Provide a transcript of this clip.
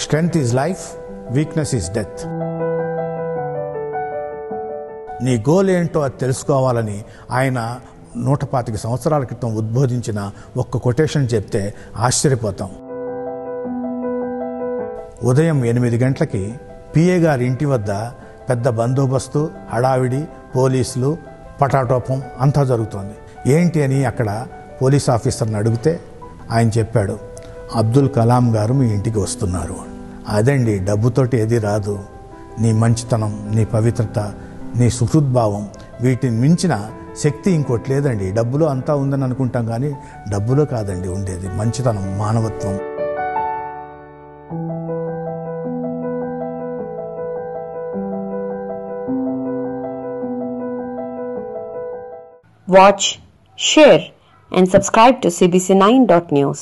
Strength is life, weakness is death. నీ goal ఏంటో అది తెలుసుకోవాలని ఆయన 125 సంవత్సరాల క్రితం ఉద్బోధించిన ఒక్క కొటేషన్ చెప్తే ఆశ్చర్యపోతాం. ఉదయం 8 గంటలకి పిఏ గారి ఇంటి వద్ద పెద్ద బందోబస్తు, హడావిడి, పోలీసులు, పటాటోపం అంతా జరుగుతోంది. ఏంటి అని అక్కడ పోలీస్ ఆఫీసర్ని అడిగితే ఆయన చెప్పాడు, అబ్దుల్ కలాం గారు మీ ఇంటికి వస్తున్నారు. అదండి, డబ్బుతోటి ఏది రాదు. నీ మంచితనం, నీ పవిత్రత, నీ సుహృద్భావం, వీటిని మించిన శక్తి ఇంకోటి లేదండి. డబ్బులో అంతా ఉందని అనుకుంటాం కానీ డబ్బులో కాదండి ఉండేది, మంచితనం, మానవత్వం. Watch, share and subscribe to cbc9.news.